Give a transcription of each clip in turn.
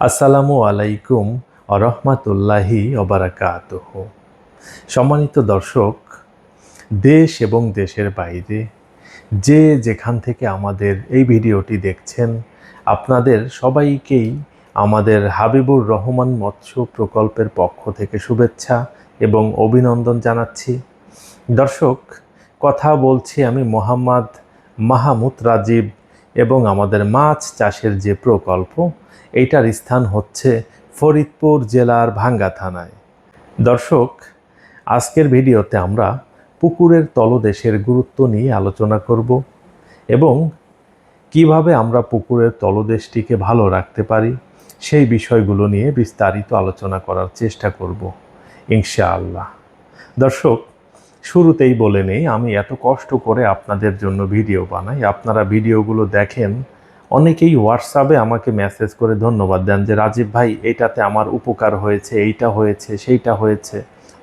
আসসালামু আলাইকুম আরহামাতুল্লাহি ওবারাকাতুহু। সম্মানিত দর্শক, দেশ এবং দেশের বাইরে যে যেখান থেকে আমাদের এই ভিডিওটি দেখছেন, আপনাদের সবাইকেই আমাদের হাবিবুর রহমান মৎস্য প্রকল্পের পক্ষ থেকে শুভেচ্ছা এবং অভিনন্দন জানাচ্ছি। দর্শক, কথা বলছি আমি মোহাম্মদ মাহমুদ রাজীব এবং আমাদের মাছ চাষের যে প্রকল্প, এইটার স্থান হচ্ছে ফরিদপুর জেলার ভাঙ্গা থানায়। দর্শক, আজকের ভিডিওতে আমরা পুকুরের তলদেশের গুরুত্ব নিয়ে আলোচনা করব এবং কিভাবে আমরা পুকুরের তলদেশটিকে ভালো রাখতে পারি সেই বিষয়গুলো নিয়ে বিস্তারিত আলোচনা করার চেষ্টা করব ইনশাআল্লাহ। দর্শক, শুরুতেই বলে নেই, আমি এত কষ্ট করে আপনাদের জন্য ভিডিও বানাই, আপনারা ভিডিওগুলো দেখেন। অনেকেই হোয়াটসঅ্যাপে আমাকে মেসেজ করে ধন্যবাদ দেন যে রাজীব ভাই, এটাতে আমার উপকার হয়েছে, এইটা হয়েছে, সেইটা হয়েছে।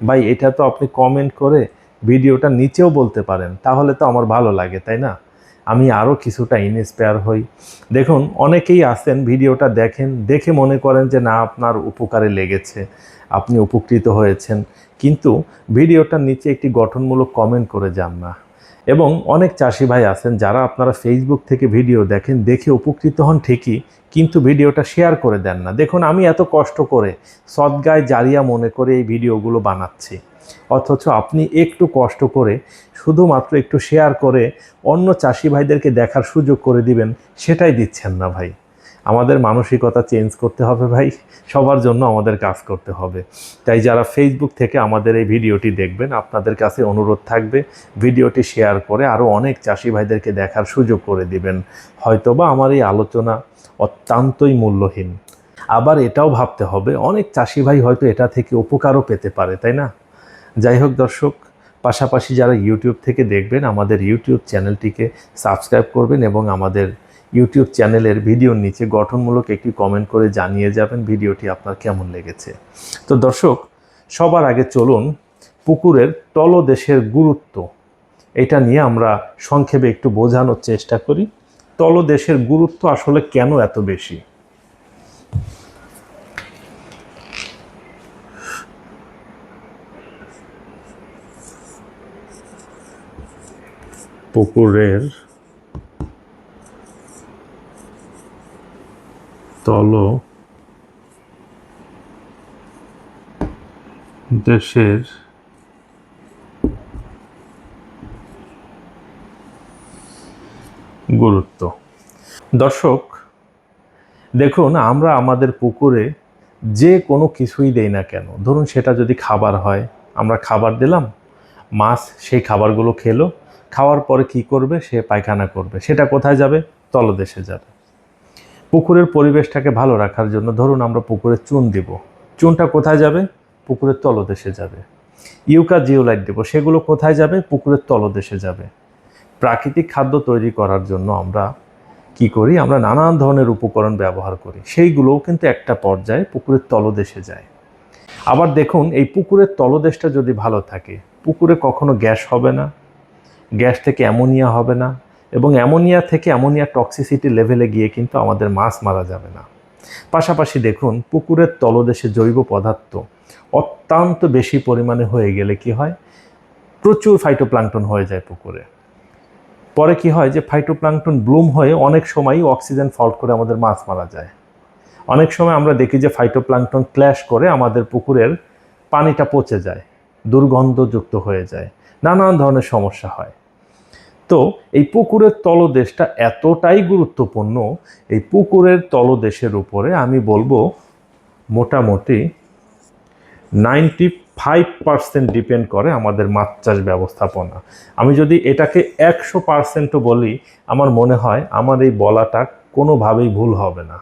ভাই, এটা তো আপনি কমেন্ট করে ভিডিওটা নিচেও বলতে পারেন, তাহলে তো আমার ভালো লাগে, তাই না? আমি আরও কিছুটা ইন্সপায়ার হই। দেখুন, অনেকেই আছেন ভিডিওটা দেখেন, দেখে মনে করেন যে না, আপনার উপকারে লেগেছে, আপনি উপকৃত হয়েছেন, কিন্তু ভিডিওটার নিচে একটি গঠনমূলক কমেন্ট করে যান না। এবং অনেক চাষি ভাই আছেন যারা আপনারা ফেসবুক থেকে ভিডিও দেখেন, দেখে উপকৃত হন ঠিকই, কিন্তু ভিডিওটা শেয়ার করে দেন না। দেখুন, আমি এত কষ্ট করে সদগায় জারিয়া মনে করে এই ভিডিওগুলো বানাচ্ছি, অথচ আপনি একটু কষ্ট করে শুধুমাত্র একটু শেয়ার করে অন্য চাষি ভাইদেরকে দেখার সুযোগ করে দিবেন, সেটাই দিচ্ছেন না ভাই। আমাদের মানসিকতা চেঞ্জ করতে হবে ভাই, সবার জন্য আমাদের কাজ করতে হবে। তাই যারা ফেসবুক থেকে আমাদের এই ভিডিওটি দেখবেন, আপনাদের কাছে অনুরোধ থাকবে ভিডিওটি শেয়ার করে আরও অনেক চাষি ভাইদেরকে দেখার সুযোগ করে দিবেন। হয়তোবা আমার এই আলোচনা অত্যন্তই মূল্যহীন। আবার এটাও ভাবতে হবে, অনেক চাষি ভাই হয়তো এটা থেকে উপকারও পেতে পারে, তাই না? যাই হোক দর্শক, পাশাপাশি যারা ইউটিউব থেকে দেখবেন, আমাদের ইউটিউব চ্যানেলটিকে সাবস্ক্রাইব করবেন এবং আমাদের ইউটিউব চ্যানেলের ভিডিওর নিচে গঠনমূলক একটি কমেন্ট করে জানিয়ে যাবেন ভিডিওটি আপনার কেমন লেগেছে। তো দর্শক, সবার আগে চলুন পুকুরের তলদেশের গুরুত্ব, এটা নিয়ে আমরা সংক্ষেপে একটু বোঝানোর চেষ্টা করি। তলদেশের গুরুত্ব আসলে কেন এত বেশি? পুকুরের তলদেশের গুরুত্ব। দর্শক, দেখুন, আমরা আমাদের পুকুরে যে কোনো কিছুই দেই না কেন, ধরুন সেটা যদি খাবার হয়, আমরা খাবার দিলাম, মাছ সেই খাবারগুলো খেলো, খাওয়ার পরে কি করবে? সে পায়খানা করবে। সেটা কোথায় যাবে? তলদেশে যাবে। পুকুরের পরিবেশটাকে ভালো রাখার জন্য ধরুন আমরা পুকুরে চুন দিব, চুনটা কোথায় যাবে? পুকুরের তলদেশে যাবে। ইউকা জিওলাইট দেব, সেগুলো কোথায় যাবে? পুকুরের তলদেশে যাবে। প্রাকৃতিক খাদ্য তৈরি করার জন্য আমরা কি করি? আমরা নানান ধরনের উপকরণ ব্যবহার করি, সেইগুলোও কিন্তু একটা পর্যায়ে পুকুরের তলদেশে যায়। আবার দেখুন, এই পুকুরের তলদেশটা যদি ভালো থাকে, পুকুরে কখনো গ্যাস হবে না, গ্যাস থেকে অ্যামোনিয়া হবে না, এবং অ্যামোনিয়া থেকে অ্যামোনিয়া টক্সিসিটি লেভেলে গিয়ে কিন্তু আমাদের মাছ মারা যাবে না। পাশাপাশি দেখুন, পুকুরের তলদেশে জৈব পদার্থ অত্যন্ত বেশি পরিমাণে হয়ে গেলে কি হয়? প্রচুর ফাইটোপ্লাঙ্কটন হয়ে যায় পুকুরে। পরে কি হয়? যে ফাইটোপ্লাঙ্কটন ব্লুম হয়ে অনেক সময়ই অক্সিজেন ফল্ট করে আমাদের মাছ মারা যায়। অনেক সময় আমরা দেখি যে ফাইটোপ্লাঙ্কটন ক্ল্যাশ করে আমাদের পুকুরের পানিটা পচে যায়, দুর্গন্ধযুক্ত হয়ে যায়, নানান ধরনের সমস্যা হয়। তো এই পুকুরের তলদেশটা এতটাই গুরুত্বপূর্ণ, এই পুকুরের তলদেশের উপরে আমি বলবো মোটামুটি 95% ডিপেন্ড করে আমাদের মাছ চাষ ব্যবস্থাপনা। আমি যদি এটাকে 100%ও বলি, আমার মনে হয় আমার এই বলাটা কোনোভাবেই ভুল হবে না।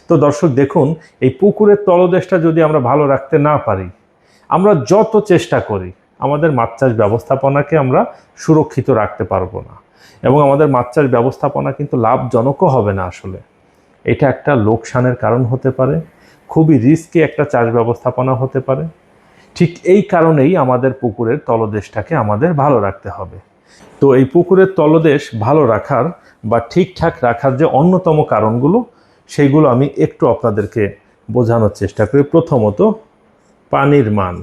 তো দর্শক দেখুন, এই পুকুরের তলদেশটা যদি আমরা ভালো রাখতে না পারি, আমরা যত চেষ্টা করি আমাদের মাছ চাষ ব্যবস্থাপনাকে আমরা সুরক্ষিত রাখতে পারবো না, এবং আমাদের মাছ চাষ ব্যবস্থাপনা কিন্তু লাভজনকও হবে না। আসলে এটা একটা লোকসানের কারণ হতে পারে, খুবই রিস্কি একটা চাষ ব্যবস্থাপনা হতে পারে। ঠিক এই কারণেই আমাদের পুকুরের তলদেশটাকে আমাদের ভালো রাখতে হবে। তো এই পুকুরের তলদেশ ভালো রাখার বা ঠিকঠাক রাখার যে অন্যতম কারণগুলো, সেইগুলো আমি একটু আপনাদেরকে বোঝানোর চেষ্টা করি। প্রথমত পানির মান,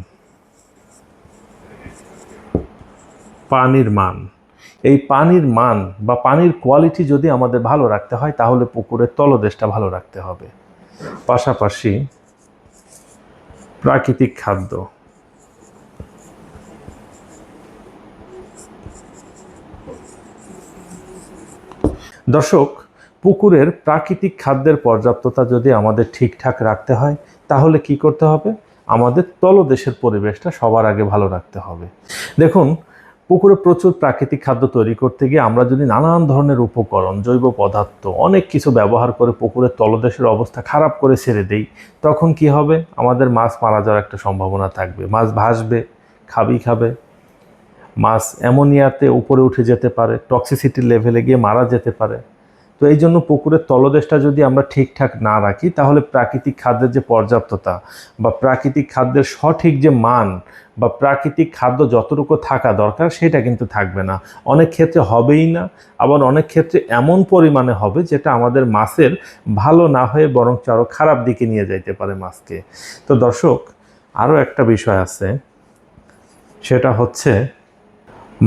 এই পানির মান বা পানির কোয়ালিটি যদি আমাদের ভালো রাখতে হয় তাহলে পুকুরের তলদেশটা ভালো রাখতে হবে। পাশাপাশি প্রাকৃতিক খাদ্য, দর্শক পুকুরের প্রাকৃতিক খাদ্যের পর্যাপ্ততা যদি আমাদের ঠিকঠাক রাখতে হয় তাহলে কি করতে হবে? আমাদের তলদেশের পরিবেশটা সবার আগে ভালো রাখতে হবে। দেখুন, পুকুরে প্রচুর প্রাকৃতিক খাদ্য তৈরি করতে গিয়ে আমরা যদি নানান ধরনের উপকরণ, জৈব পদার্থ, অনেক কিছু ব্যবহার করে পুকুরের তলদেশের অবস্থা খারাপ করে ছেড়ে দেই, তখন কি হবে? আমাদের মাছ মারা যাওয়ার একটা সম্ভাবনা থাকবে। মাছ ভাসবে, খাবে, মাছ অ্যামোনিয়াতে উপরে উঠে যেতে পারে, টক্সিসিটির লেভেলে গিয়ে মারা যেতে পারে। তো এই জন্য পুকুরের তলদেশটা যদি আমরা ঠিকঠাক না রাখি তাহলে প্রাকৃতিক খাদ্যের যে পর্যাপ্ততা বা প্রাকৃতিক খাদ্যের সঠিক যে মান বা প্রাকৃতিক খাদ্য যতটুকু থাকা দরকার সেটা কিন্তু থাকবে না। অনেক ক্ষেত্রে হবেই না, আবার অনেক ক্ষেত্রে এমন পরিমাণে হবে যেটা আমাদের মাছের ভালো না হয়ে বরং আরও খারাপ দিকে নিয়ে যাইতে পারে মাছকে। তো দর্শক, আরও একটা বিষয় আছে, সেটা হচ্ছে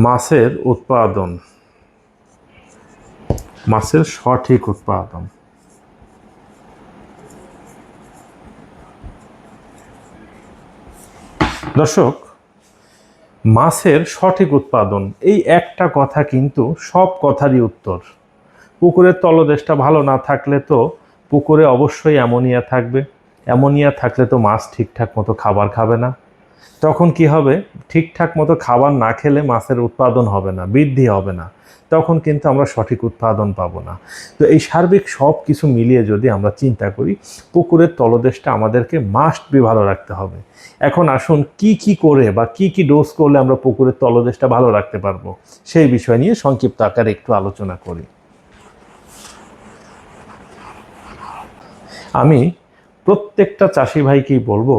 মাছের উৎপাদন, মাছের সঠিক উৎপাদন। দর্শক, মাছের সঠিক উৎপাদন এই একটা কথা কিন্তু সব কথারই উত্তর। পুকুরের তলদেশটা ভালো না থাকলে তো পুকুরে অবশ্যই অ্যামোনিয়া থাকবে, অ্যামোনিয়া থাকলে তো মাছ ঠিকঠাক মতো খাবার খাবে না। তখন কি হবে? ঠিকঠাক মতো খাবার না খেলে মাছের উৎপাদন হবে না, বৃদ্ধি হবে না, তখন কিন্তু আমরা সঠিক উৎপাদন পাবো না। তো এই সার্বিক সব কিছু মিলিয়ে যদি আমরা চিন্তা করি, পুকুরের তলদেশটা আমাদেরকে মাস্ট বি ভালো রাখতে হবে। এখন আসুন কি করে বা কি ডোজ করলে আমরা পুকুরের তলদেশটা ভালো রাখতে পারবো সেই বিষয় নিয়ে সংক্ষিপ্ত আকারে একটু আলোচনা করি। আমি প্রত্যেকটা চাষি ভাইকেই বলবো,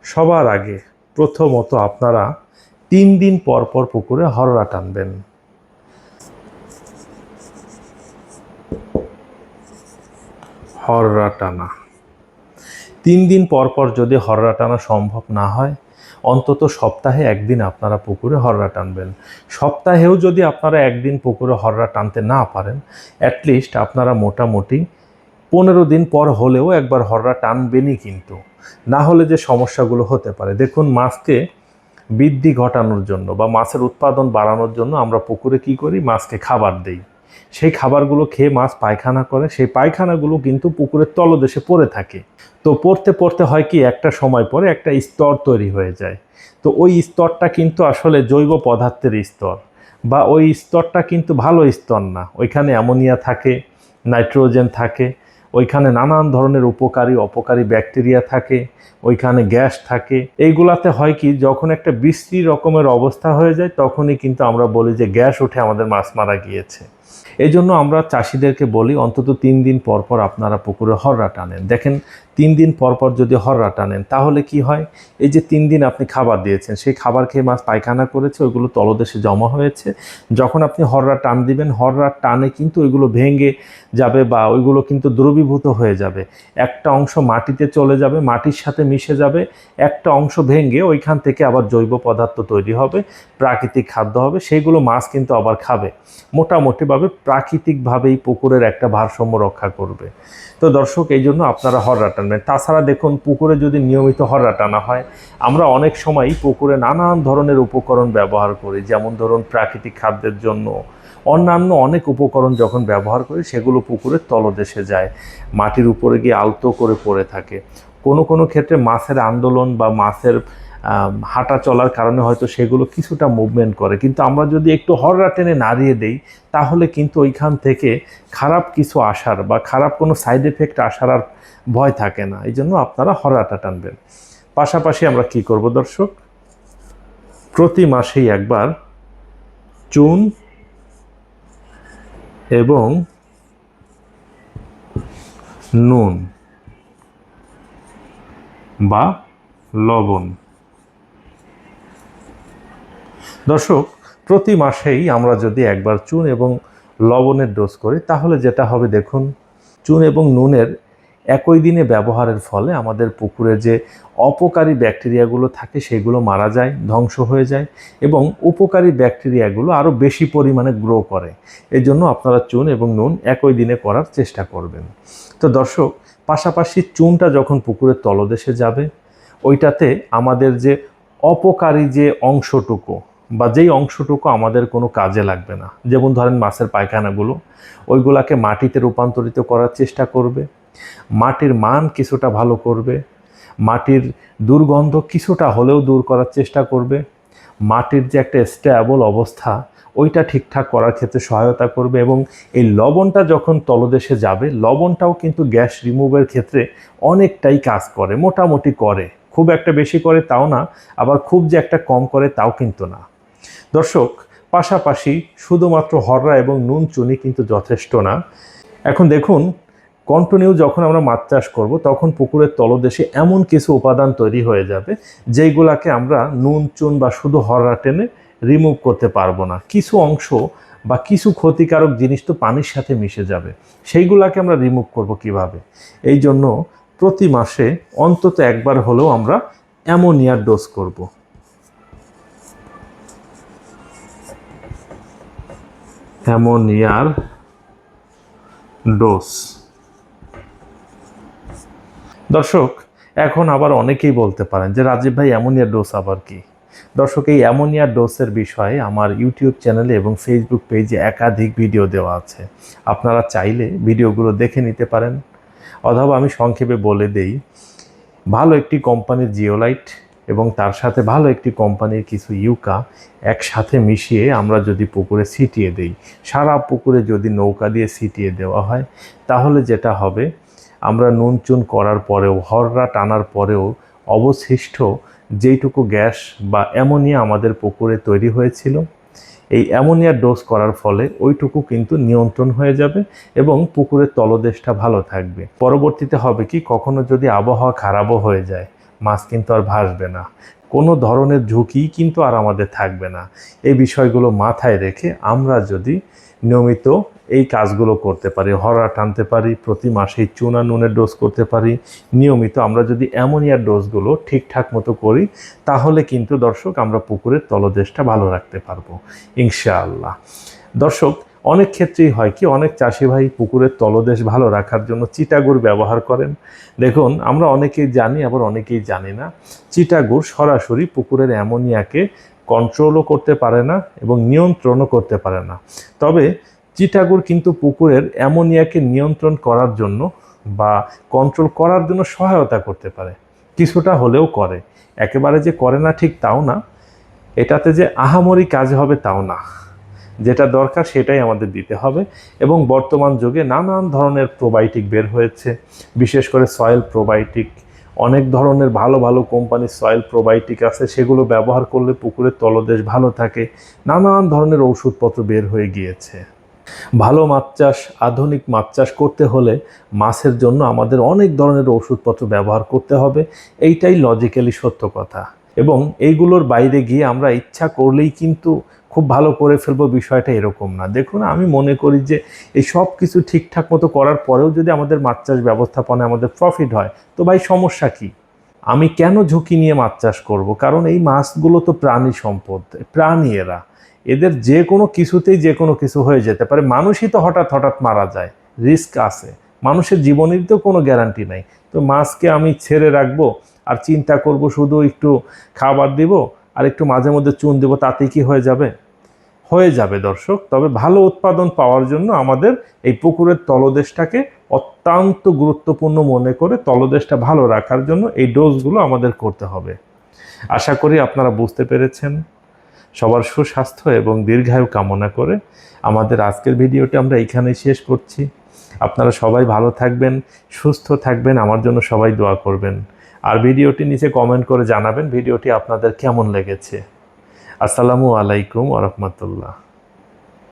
সবার আগে প্রথমত আপনারা 3 দিন পর পর পুকুরে হররা টানবেন। হররা টানা 3 দিন পর পর যদি হররা টানা সম্ভব না হয়, অন্তত সপ্তাহে একদিন আপনারা পুকুরে হররা টানবেন। সপ্তাহেও যদি আপনারা একদিন পুকুরে হররা টানতে না পারেন, অ্যাটলিস্ট আপনারা মোটামুটি 15 দিন পর হলেও একবার হররা টানবেনই। কিন্তু না হলে যে সমস্যাগুলো হতে পারে, দেখুন, মাছকে বৃদ্ধি ঘটানোর জন্য বা মাছের উৎপাদন বাড়ানোর জন্য আমরা পুকুরে কি করি? মাছকে খাবার দেই। সেই খাবারগুলো খেয়ে মাছ পায়খানা করে, সেই পায়খানাগুলো কিন্তু পুকুরের তলদেশে পড়ে থাকে। তো পড়তে হয় কি, একটা সময় পরে একটা স্তর তৈরি হয়ে যায়। তো ওই স্তরটা কিন্তু আসলে জৈব পদার্থের স্তর, বা ওই স্তরটা কিন্তু ভালো স্তর না। ওইখানে অ্যামোনিয়া থাকে, নাইট্রোজেন থাকে, ওইখানে নানান ধরনের উপকারী অপকারী ব্যাকটেরিয়া থাকে, ওইখানে গ্যাস থাকে। এইগুলাতে হয় কি, যখন একটা বিশ্রী রকমের অবস্থা হয়ে যায় তখনই কিন্তু আমরা বলি যে গ্যাস উঠে আমাদের মাছ মারা গিয়েছে। এই জন্য আমরা চাষিদেরকে বলি অন্তত 3 দিন পর পর আপনারা পুকুরে হররা টানেন। দেখেন, 3 দিন পর পর যদি হররা টানেন তাহলে কি হয়? এই যে 3 দিন আপনি খাবার দিয়েছেন, সেই খাবার খেয়ে মাছ পায়খানা করেছে, ওইগুলো তলদেশে জমা হয়েছে। যখন আপনি হররা টান দিবেন, হররা টানে কিন্তু ওইগুলো ভেঙে যাবে বা ওইগুলো কিন্তু দ্রবীভূত হয়ে যাবে। একটা অংশ মাটিতে চলে যাবে, মাটির সাথে মিশে যাবে, একটা অংশ ভেঙে ওইখান থেকে আবার জৈব পদার্থ তৈরি হবে, প্রাকৃতিক খাদ্য হবে, সেইগুলো মাছ কিন্তু আবার খাবে। মোটামুটিভাবে প্রাকৃতিকভাবেই পুকুরের একটা ভারসাম্য রক্ষা করবে। তো দর্শক, এই জন্য আপনারা হররা টানবেন। তাছাড়া দেখুন, পুকুরে যদি নিয়মিত হররা টানা হয়, আমরা অনেক সময়ই পুকুরে নানান ধরনের উপকরণ ব্যবহার করি। যেমন ধরুন, প্রাকৃতিক খাদ্যের জন্য অন্যান্য অনেক উপকরণ যখন ব্যবহার করি সেগুলো পুকুরের তলদেশে যায়, মাটির উপরে গিয়ে আলতো করে পড়ে থাকে। কোনো ক্ষেত্রে মাছের আন্দোলন বা মাছের হাঁটা চলার কারণে হয়তো সেগুলো কিছুটা মুভমেন্ট করে, কিন্তু আমরা যদি একটু হররা টেনে নাড়িয়ে দেই তাহলে কিন্তু ওইখান থেকে খারাপ কিছু আসার বা খারাপ কোনো সাইড এফেক্ট আসার আর ভয় থাকে না। এই জন্য আপনারা হররাটা টানবেন। পাশাপাশি আমরা কি করব দর্শক, প্রতি মাসেই একবার চুন এবং নুন বা লবণ, দর্শক প্রতি মাসেই আমরা যদি একবার চুন এবং লবণের ডোজ করি তাহলে যেটা হবে, দেখুন, চুন এবং নুনের একই দিনে ব্যবহারের ফলে আমাদের পুকুরে যে অপকারী ব্যাকটেরিয়াগুলো থাকে সেগুলো মারা যায়, ধ্বংস হয়ে যায় এবং উপকারী ব্যাকটেরিয়াগুলো আরও বেশি পরিমাণে গ্রো করে। এই জন্য আপনারা চুন এবং নুন একই দিনে করার চেষ্টা করবেন। তো দর্শক, পাশাপাশি চুনটা যখন পুকুরের তলদেশে যাবে, ওইটাতে আমাদের যে অপকারী যে অংশটুকু বা যেই অংশটুকু আমাদের কোনো কাজে লাগবে না, যেমন ধরেন মাছের পায়খানাগুলো, ওইগুলাকে মাটিতে রূপান্তরিত করার চেষ্টা করবে, মাটির মান কিছুটা ভালো করবে, মাটির দুর্গন্ধ কিছুটা হলেও দূর করার চেষ্টা করবে, মাটির যে একটা স্টেবল অবস্থা ওইটা ঠিকঠাক করার ক্ষেত্রে সহায়তা করবে। এবং এই লবণটা যখন তলদেশে যাবে, লবণটাও কিন্তু গ্যাস রিমুভের ক্ষেত্রে অনেকটাই কাজ করে, মোটামুটি করে, খুব একটা বেশি করে তাও না, আবার খুব যে একটা কম করে তাও কিন্তু না। দর্শক, পাশাপাশি শুধুমাত্র হররা এবং নুন চুনি কিন্তু যথেষ্ট না। এখন দেখুন, কন্টিনিউ যখন আমরা মাছ চাষ করব তখন পুকুরের তলদেশে এমন কিছু উপাদান তৈরি হয়ে যাবে যেইগুলাকে আমরা নুন চুন বা শুধু হররা টেনে রিমুভ করতে পারবো না। কিছু অংশ বা কিছু ক্ষতিকারক জিনিস তো পানির সাথে মিশে যাবে, সেইগুলাকে আমরা রিমুভ করব কিভাবে? এই জন্য প্রতি মাসে অন্তত একবার হলেও আমরা অ্যামোনিয়ার ডোজ করব। অ্যামোনিয়ার ডোজ। দর্শক, এখন আবার অনেকেই বলতে পারেন যে রাজীব ভাই, অ্যামোনিয়ার ডোজ আবার কি? দর্শক, এই অ্যামোনিয়ার ডোজের বিষয়ে আমার ইউটিউব চ্যানেলে এবং ফেসবুক পেজে একাধিক ভিডিও দেওয়া আছে, আপনারা চাইলে ভিডিওগুলো দেখে নিতে পারেন। অথবা আমি সংক্ষেপে বলে দেই, ভালো একটি কোম্পানির জিওলাইট এবং তার সাথে ভালো একটি কোম্পানির কিছু ইউকা একসাথে মিশিয়ে আমরা যদি পুকুরে ছিটিয়ে দেই, সারা পুকুরে যদি নৌকা দিয়ে ছিটিয়ে দেওয়া হয়, তাহলে যেটা হবে, আমরা নুন চুন করার পরেও, হররা টানার পরেও অবশিষ্ট যেইটুকু গ্যাস বা অ্যামোনিয়া আমাদের পুকুরে তৈরি হয়েছিল, এই অ্যামোনিয়ার ডোজ করার ফলে ওইটুকু কিন্তু নিয়ন্ত্রণ হয়ে যাবে এবং পুকুরের তলদেশটা ভালো থাকবে। পরবর্তীতে হবে কি, কখনো যদি আবহাওয়া খারাপও হয়ে যায়, মাছ কিন্তু আর ভাসবে না, কোনো ধরনের ঝুঁকি কিন্তু আর আমাদের থাকবে না। এই বিষয়গুলো মাথায় রেখে আমরা যদি নিয়মিত এই কাজগুলো করতে পারি, হররা টানতে পারি, প্রতি মাসেই চুনা নুনের ডোজ করতে পারি, নিয়মিত আমরা যদি অ্যামোনিয়ার ডোজগুলো ঠিকঠাক মতো করি, তাহলে কিন্তু দর্শক আমরা পুকুরের তলদেশটা ভালো রাখতে পারবো ইনশাআল্লাহ। দর্শক, অনেক ক্ষেত্রেই হয় কি, অনেক চাষি ভাই পুকুরের তলদেশ ভালো রাখার জন্য চিটাগুড় ব্যবহার করেন। দেখুন, আমরা অনেকেই জানি, আবার অনেকেই জানি না, চিটাগুড় সরাসরি পুকুরের অ্যামোনিয়াকে কন্ট্রোলও করতে পারে না এবং নিয়ন্ত্রণও করতে পারে না। তবে চিটাগুড় কিন্তু পুকুরের অ্যামোনিয়াকে নিয়ন্ত্রণ করার জন্য বা কন্ট্রোল করার জন্য সহায়তা করতে পারে, কিছুটা হলেও করে। একেবারে যে করে না ঠিক তাও না, এটাতে যে আহামরি কাজ হবে তাও না, যেটা দরকার সেটাই আমাদের দিতে হবে। এবং বর্তমান যুগে নানান ধরনের প্রোবায়োটিক বের হয়েছে, বিশেষ করে সয়েল প্রোবায়োটিক, অনেক ধরনের ভালো ভালো কোম্পানির সয়েল প্রোবায়োটিক আছে, সেগুলো ব্যবহার করলে পুকুরের তলদেশ ভালো থাকে। নানান ধরনের ওষুধপত্র বের হয়ে গিয়েছে। ভালো মাছ চাষ, আধুনিক মাছ চাষ করতে হলে মাছের জন্য আমাদের অনেক ধরনের ওষুধপত্র ব্যবহার করতে হবে, এইটাই লজিক্যালি সত্য কথা। এবং এইগুলোর বাইরে গিয়ে আমরা ইচ্ছা করলেই কিন্তু খুব ভালো করে ফেলবো, বিষয়টা এরকম না। দেখুন, আমি মনে করি যে এই সব কিছু ঠিকঠাক মতো করার পরেও যদি আমাদের মাছ চাষ ব্যবস্থাপনায় আমাদের প্রফিট হয়, তো ভাই সমস্যা কি? আমি কেন ঝুঁকি নিয়ে মাছ চাষ করব? কারণ এই মাছগুলো তো প্রাণী সম্পদ, প্রাণী এরা, এদের যে কোনো কিছুতেই যে কোনো কিছু হয়ে যেতে পারে। মানুষই তো হঠাৎ হঠাৎ মারা যায়, রিস্ক আছে, মানুষের জীবনের তো কোনো গ্যারান্টি নাই। তো মাছকে আমি ছেড়ে রাখবো আর চিন্তা করব শুধু একটু খাবার দিব আর একটু মাঝে মধ্যে চুন দেবো, তাতেই কি হয়ে যাবে? হয়ে যাবে দর্শক। তবে ভালো উৎপাদন পাওয়ার জন্য আমাদের এই পুকুরের তলদেশটাকে অত্যন্ত গুরুত্বপূর্ণ মনে করে তলদেশটা ভালো রাখার জন্য এই ডোজগুলো আমাদের করতে হবে। আশা করি আপনারা বুঝতে পেরেছেন। সবার সুস্বাস্থ্য এবং দীর্ঘায়ু কামনা করে আমাদের আজকের ভিডিওটি আমরা এইখানেই শেষ করছি। আপনারা সবাই ভালো থাকবেন, সুস্থ থাকবেন, আমার জন্য সবাই দোয়া করবেন। আর ভিডিওটি নিচে কমেন্ট করে জানাবেন ভিডিওটি আপনাদের কেমন লেগেছে। আসসালামু আলাইকুম ওয়া রাহমাতুল্লাহ।